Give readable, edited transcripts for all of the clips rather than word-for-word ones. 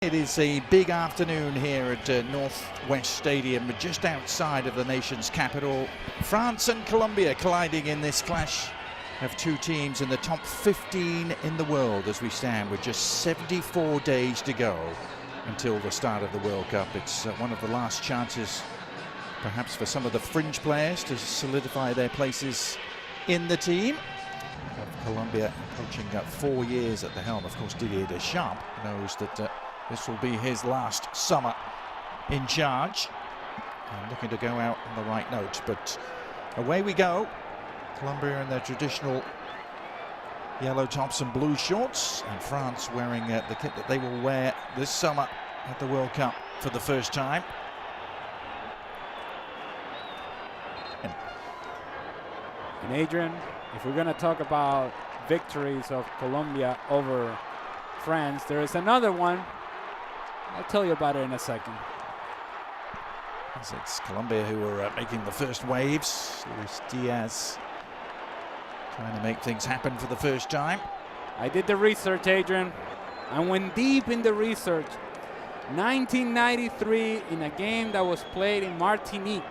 It is a big afternoon here at Northwest Stadium, just outside of the nation's capital. France and Colombia colliding in this clash of two teams in the top 15 in the world as we stand with just 74 days to go until the start of the World Cup. It's one of the last chances perhaps for some of the fringe players to solidify their places in the team. Colombia coaching 4 years at the helm. Of course, Didier Deschamps knows that this will be his last summer in charge, and looking to go out on the right note. But away we go. Colombia in their traditional yellow tops and blue shorts, and France wearing the kit that they will wear this summer at the World Cup for the first time. And Adrian, if we're going to talk about victories of Colombia over France, there is another one. I'll tell you about it in a second. It's Colombia who are making the first waves. Luis Diaz trying to make things happen for the first time. I did the research, Adrian. I went deep in the research. 1993, in a game that was played in Martinique,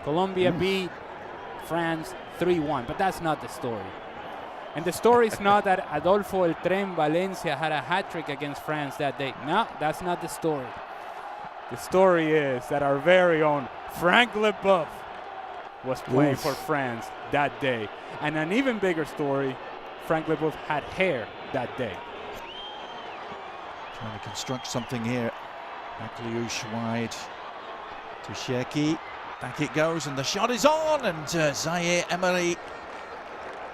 Colombia beat France 3-1, but that's not the story. And the story is not that Adolfo El Tren Valencia had a hat-trick against France that day. No, that's not the story. The story is that our very own Frank Leboeuf was playing for France that day. And an even bigger story, Frank Leboeuf had hair that day. Trying to construct something here. Akliouche wide to Cherki. Back it goes, and the shot is on, and Zaire Emery,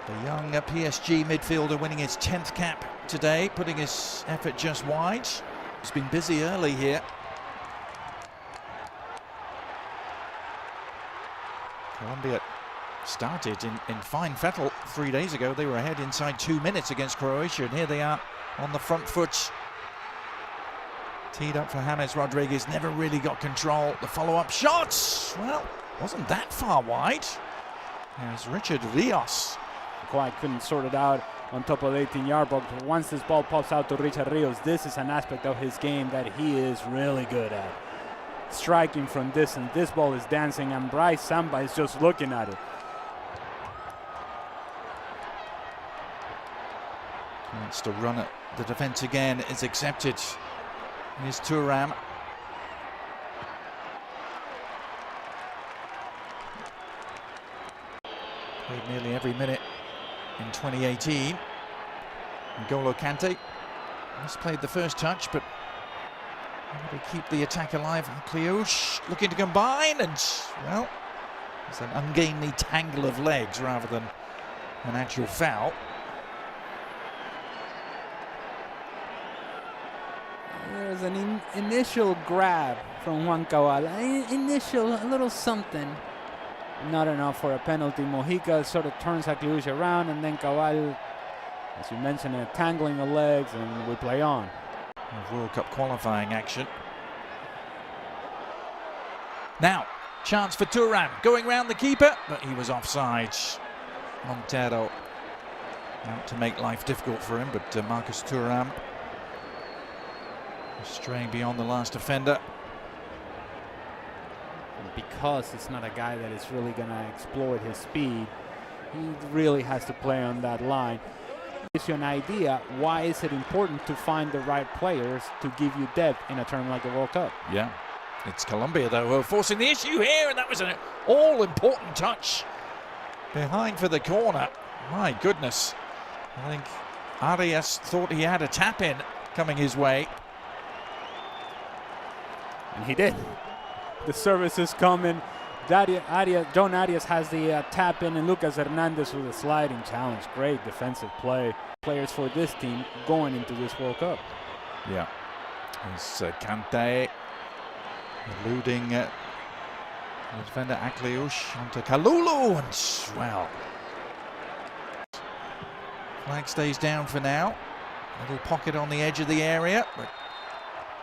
the young PSG midfielder, winning his 10th cap today, putting his effort just wide. He's been busy early here. Colombia started in fine fettle 3 days ago. They were ahead inside 2 minutes against Croatia, and here they are on the front foot. Teed up for James Rodriguez, never really got control. The follow-up shots, well, wasn't that far wide. There's Richard Rios. Quite couldn't sort it out on top of the 18-yard box. But once this ball pops out to Richard Rios, this is an aspect of his game that he is really good at. Striking from distance. This ball is dancing, and Bryce Samba is just looking at it. Wants to run it. The defense again is accepted. Here's Thuram. Played nearly every minute in 2018. N'Golo Kante has played the first touch, but able to keep the attack alive. Akliouche looking to combine, and well, it's an ungainly tangle of legs rather than an actual foul. There's an initial grab from Juan Cabal. A little something. Not enough for a penalty. Mojica sort of turns Akliouche around, and then Cabal, as you mentioned, tangling the legs, and we play on. World Cup qualifying action. Now, chance for Thuram, going round the keeper, but he was offside. Montero out to make life difficult for him, but Marcus Thuram straying beyond the last defender. Because it's not a guy that is really going to exploit his speed, he really has to play on that line. Gives you an idea why is it important to find the right players to give you depth in a tournament like the World Cup. Yeah, it's Colombia though who are forcing the issue here, and that was an all-important touch behind for the corner. My goodness, I think Arias thought he had a tap-in coming his way. And he did. The service is coming. John Arias has the tap in, and Lucas Hernandez with a sliding challenge. Great defensive play. Players for this team going into this World Cup. Yeah. It's Kante eluding the defender Akliouche onto Kalulu, and well, flag stays down for now. Little pocket on the edge of the area, but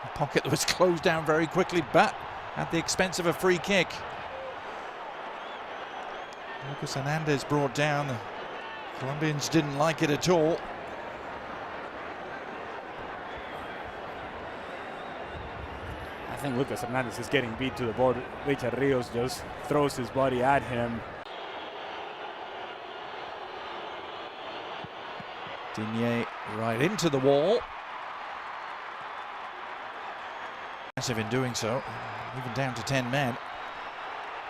a pocket that was closed down very quickly, but at the expense of a free kick. Lucas Hernandez brought down. The Colombians didn't like it at all. think Lucas Hernandez is getting beat to the board. Richard Rios just throws his body at him. Digne right into the wall. Massive in doing so, even down to 10 men.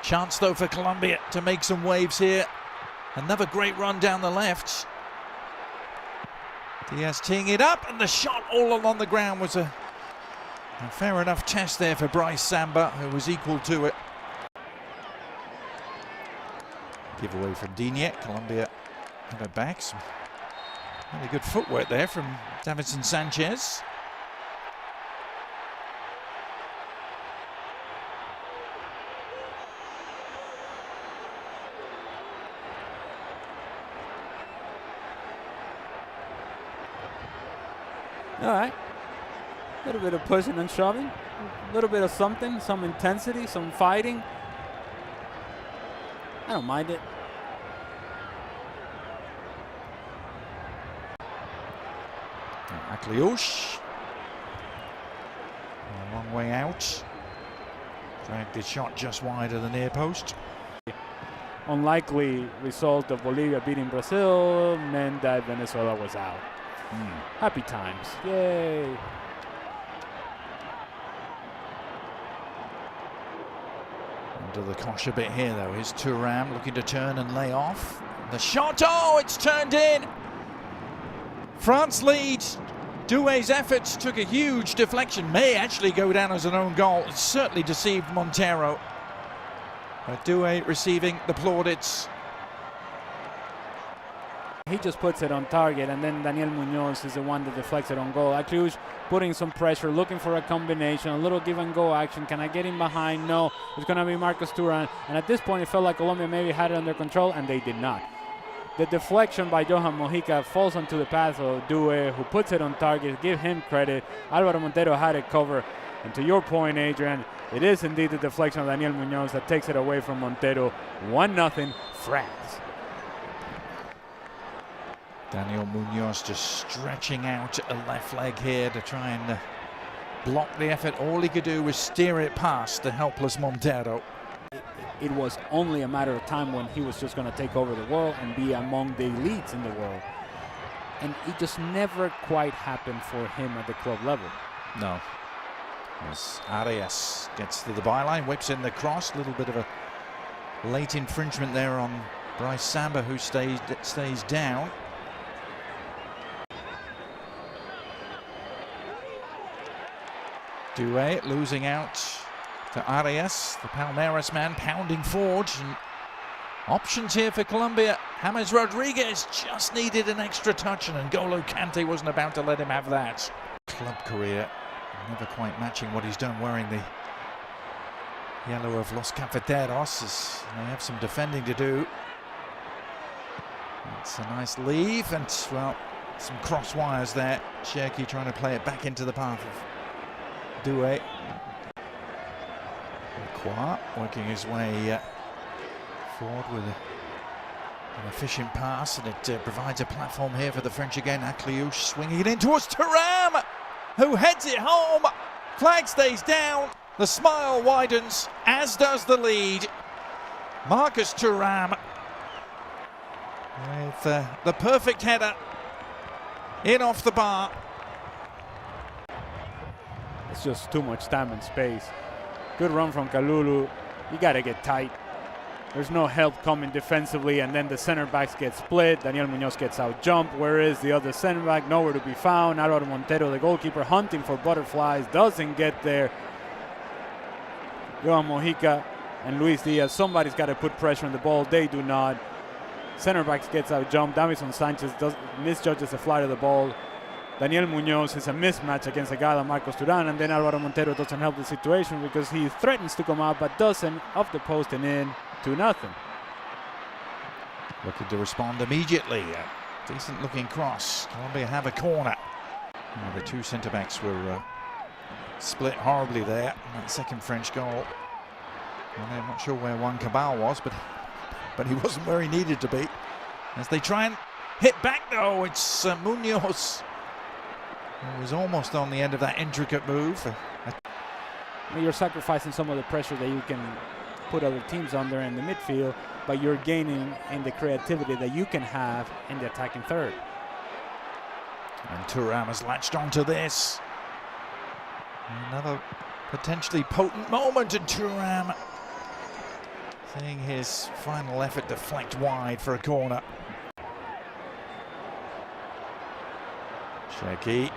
Chance though for Colombia to make some waves here. Another great run down the left. Diaz teeing it up, and the shot all along the ground was a fair enough test there for Bryce Samba, who was equal to it. Give away from Digne. Colombia have it back. Some really good footwork there from Davinson Sanchez. All right, a little bit of pushing and shoving, a little bit of something, some intensity, some fighting. I don't mind it. Akliouche, a long way out. Dragged his shot just wide of the near post. Unlikely result of Bolivia beating Brazil meant that Venezuela was out. Happy times. Yay. Under the cosh a bit here though. Here's Thuram looking to turn and lay off. The shot, oh, it's turned in. France leads. Doué's efforts took a huge deflection. May actually go down as an own goal. It certainly deceived Montero. But Doué receiving the plaudits. He just puts it on target, and then Daniel Muñoz is the one that deflects it on goal. Akliouche putting some pressure, looking for a combination, a little give and go action. Can I get him behind? No, it's going to be Marcos Thuram. And at this point, it felt like Colombia maybe had it under control, and they did not. The deflection by Johan Mojica falls onto the path of Doué, who puts it on target. Give him credit. Álvaro Montero had it covered. And to your point, Adrian, it is indeed the deflection of Daniel Muñoz that takes it away from Montero. 1-0 France. Daniel Muñoz just stretching out a left leg here to try and block the effort. All he could do was steer it past the helpless Montero. It was only a matter of time when he was just going to take over the world and be among the elites in the world. And it just never quite happened for him at the club level. No. As Arias gets to the byline, whips in the cross. A little bit of a late infringement there on Bryce Samba, who stays down. Doué losing out to Arias, the Palmeiras man, pounding forward. And options here for Colombia. James Rodriguez just needed an extra touch, and N'Golo Kante wasn't about to let him have that. Club career never quite matching what he's done wearing the yellow of Los Cafeteros, as they have some defending to do. It's a nice leave, and well, some cross wires there. Cherki trying to play it back into the path of Doué. Lacroix working his way forward with an efficient pass, and it provides a platform here for the French again. Akliouche swinging it in towards Thuram, who heads it home. Flag stays down. The smile widens, as does the lead. Marcus Thuram with the perfect header in off the bar. It's just too much time and space. Good run from Kalulu. You got to get tight. There's no help coming defensively, and then the center backs get split. Daniel Muñoz gets out jump. Where is the other center back? Nowhere to be found. Álvaro Montero, the goalkeeper, hunting for butterflies, doesn't get there. Johan Mojica and Luis Diaz, somebody's got to put pressure on the ball. They do not. Center backs gets out jump. Davinson Sanchez misjudges the flight of the ball. Daniel Muñoz is a mismatch against a guy like Marcos Thuram, and then Álvaro Montero doesn't help the situation because he threatens to come out but doesn't, off the post and in. 2-0. Looking to respond immediately. Decent looking cross. Colombia have a corner. The two centre backs were split horribly there. That second French goal. Well, I'm not sure where Juan Cabal was, but he wasn't where he needed to be. As they try and hit back though, it's Muñoz, who was almost on the end of that intricate move. You're sacrificing some of the pressure that you can put other teams under in the midfield, but you're gaining in the creativity that you can have in the attacking third. And Thuram has latched onto this. Another potentially potent moment, and Thuram seeing his final effort deflect wide for a corner. Sheki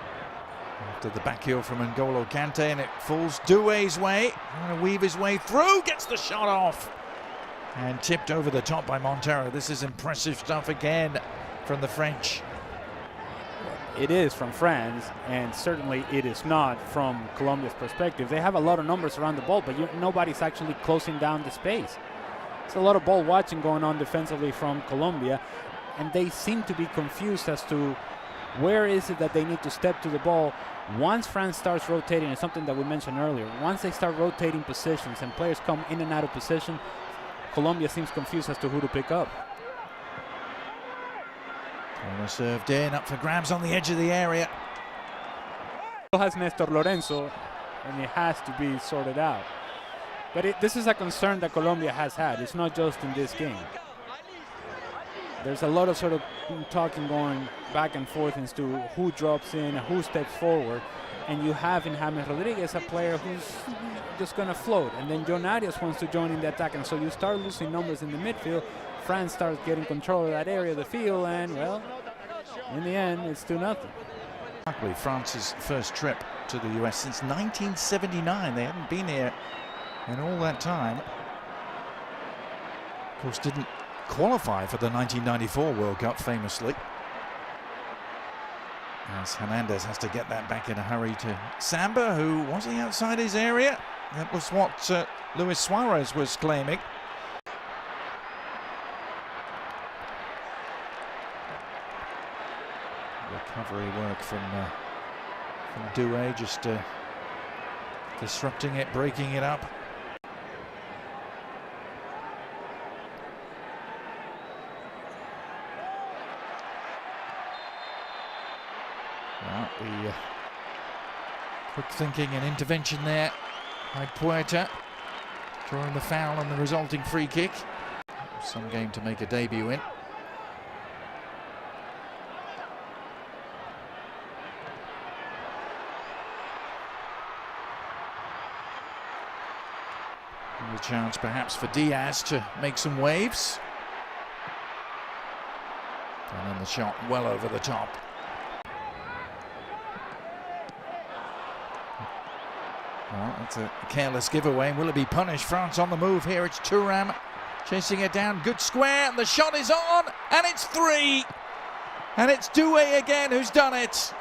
after the back heel from N'Golo Kante, and it falls Doué's way. Trying to weave his way through, gets the shot off. And tipped over the top by Montero. This is impressive stuff again from the French. It is from France, and certainly it is not from Colombia's perspective. They have a lot of numbers around the ball, but nobody's actually closing down the space. It's a lot of ball watching going on defensively from Colombia, and they seem to be confused as to where is it that they need to step to the ball. Once France starts rotating, and something that we mentioned earlier, once they start rotating positions and players come in and out of position, Colombia seems confused as to who to pick up. Corner served in, up for grabs on the edge of the area. Still has Nestor Lorenzo, and it has to be sorted out. But this is a concern that Colombia has had. It's not just in this game. There's a lot of sort of talking going back and forth as to who drops in, who steps forward. And you have in James Rodriguez a player who's just going to float. And then John Arias wants to join in the attack. And so you start losing numbers in the midfield. France starts getting control of that area of the field. And, well, in the end, it's 2-0. France's first trip to the US since 1979. They hadn't been here in all that time. Of course, didn't qualify for the 1994 World Cup, famously. As Hernandez has to get that back in a hurry to Samba, who was he outside his area? That was what Luis Suarez was claiming. Recovery work from Doué, just disrupting it, breaking it up. Well, the quick thinking and intervention there by Puerta, drawing the foul and the resulting free kick. Some game to make a debut in. And a chance perhaps for Diaz to make some waves. And then the shot well over the top. Well, that's a careless giveaway. Will it be punished? France on the move here. It's Thuram chasing it down. Good square, and the shot is on, and it's 3. And it's Doué again who's done it.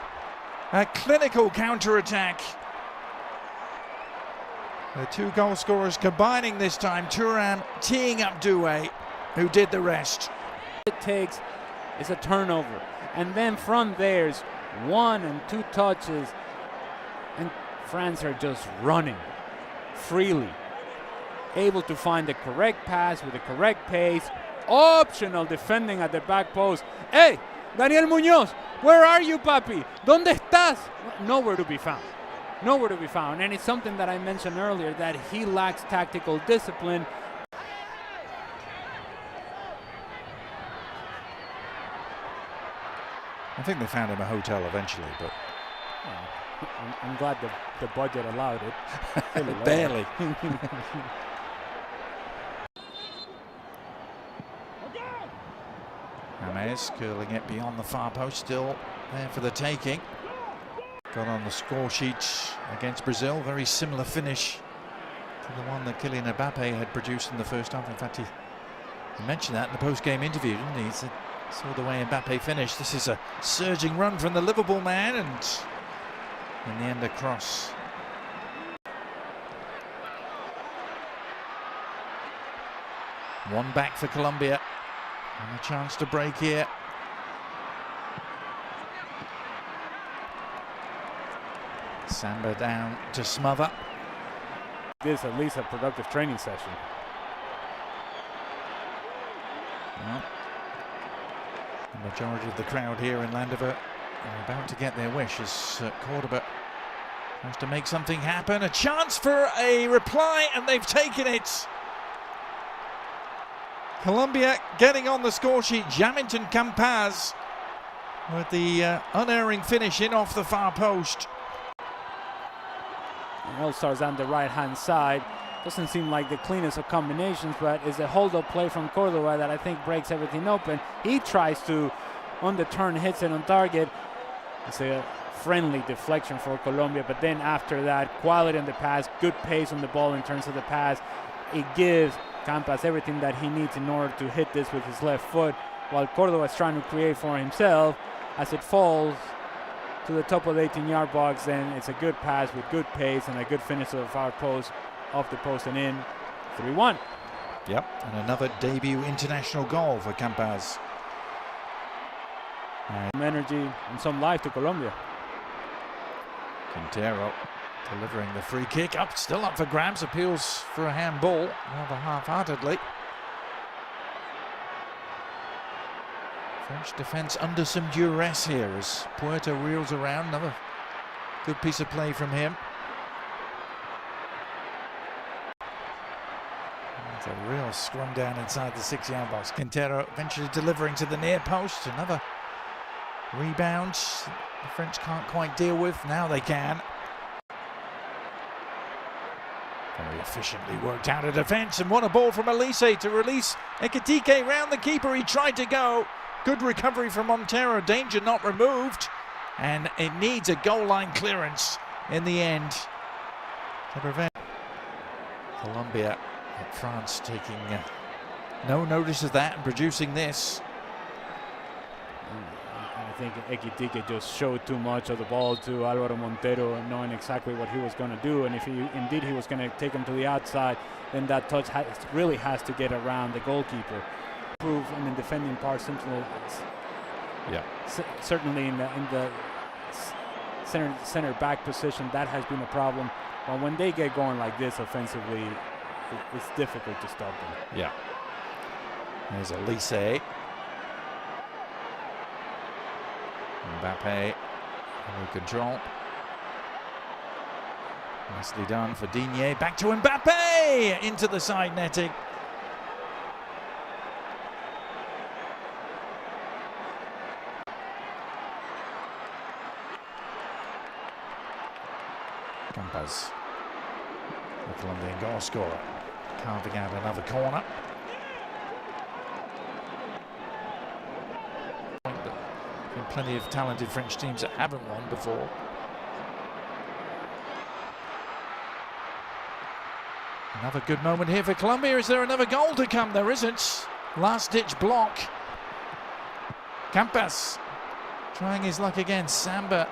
A clinical counter-attack. The two goal scorers combining this time. Thuram teeing up Doué, who did the rest. It takes is a turnover, and then from there's 1 and 2 touches, and France are just running freely, able to find the correct pass with the correct pace. Optional defending at the back post. Hey, Daniel Muñoz, where are you, papi? ¿Dónde estás? Nowhere to be found. Nowhere to be found. And it's something that I mentioned earlier, that he lacks tactical discipline. I think they found him a hotel eventually, but I'm glad the budget allowed it. Barely. James curling it beyond the far post, still there for the taking. Got on the score sheet against Brazil, very similar finish to the one that Kylian Mbappe had produced in the first half. In fact, he mentioned that in the post-game interview, didn't he? He said, saw the way Mbappe finished. This is a surging run from the Liverpool man, and in the end a cross. One back for Colombia, and a chance to break here. Samba down to smother. This is at least a productive training session. Well, the majority of the crowd here in Landover are about to get their wish as Cordoba Has to make something happen. A chance for a reply, and they've taken it. Colombia getting on the score sheet. Jamington Campaz with the unerring finish in off the far post. All-Stars on the right-hand side. Doesn't seem like the cleanest of combinations, but it's a hold-up play from Cordoba that I think breaks everything open. He tries to, on the turn, hits it on target. It's a friendly deflection for Colombia, but then after that, quality on the pass, good pace on the ball in terms of the pass. It gives Campas everything that he needs in order to hit this with his left foot, while Cordoba is trying to create for himself. As it falls to the top of the 18-yard box, then it's a good pass with good pace and a good finish of the far post, off the post and in. 3-1. Yep, and another debut international goal for Campaz. Some energy and some life to Colombia. Quintero delivering the free kick, still up for grabs, appeals for a handball, rather half-heartedly. French defence under some duress here as Puerta reels around. Another good piece of play from him. It's a real scrum down inside the 6-yard box. Quintero eventually delivering to the near post. Another rebound the French can't quite deal with. Now they can. Very efficiently worked out a defence, and what a ball from Elise to release Ekitike round the keeper. He tried to go. Good recovery from Montero, danger not removed, and it needs a goal line clearance in the end to prevent Colombia. France taking no notice of that and producing this. I think Ekitike just showed too much of the ball to Alvaro Montero, knowing exactly what he was going to do, and if he was going to take him to the outside, then that touch really has to get around the goalkeeper. Improve in the defending part, certainly in the center back position, that has been a problem. But when they get going like this offensively, it's difficult to stop them. Yeah. There's Elise. Mbappe under control. Nicely done for Digne. Back to Mbappe into the side netting. Campaz, the Colombian goal scorer, carving out another corner. Plenty of talented French teams that haven't won before. Another good moment here for Colombia. Is there another goal to come? There isn't. Last-ditch block. Campas trying his luck again. Samba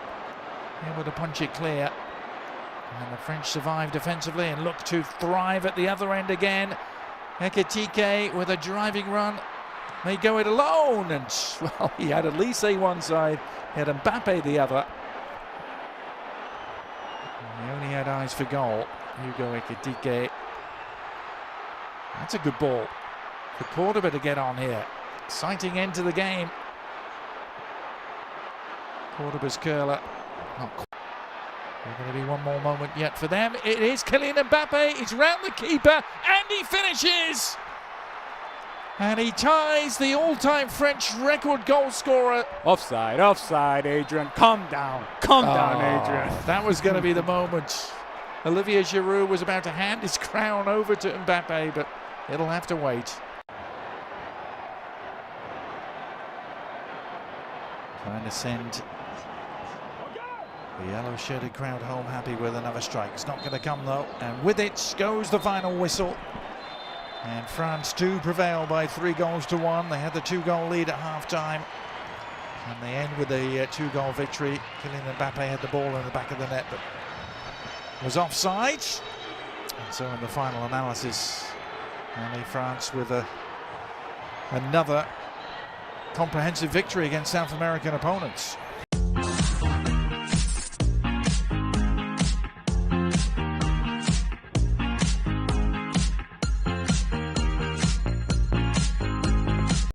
able to punch it clear. And the French survive defensively and look to thrive at the other end again. Ekitike with a driving run. May go it alone, and well, he had Elise one side, he had Mbappe the other. And he only had eyes for goal. Hugo Ekitike. That's a good ball for Cordoba to get on here. Exciting end to the game. Cordoba's curler. Not quite. There's going to be one more moment yet for them. It is Kylian Mbappe. He's round the keeper, and he finishes. And he ties the all-time French record goal scorer. Offside, Adrian. Calm down, Adrian. That was going to be the moment. Olivier Giroud was about to hand his crown over to Mbappe, but it'll have to wait. Trying to send the yellow-shirted crowd home happy with another strike. It's not going to come, though. And with it goes the final whistle. And France do prevail by 3-1. They had the 2-goal lead at half-time. And they end with a 2-goal victory. Kylian Mbappe had the ball in the back of the net, but was offside. And so in the final analysis, only France with another comprehensive victory against South American opponents.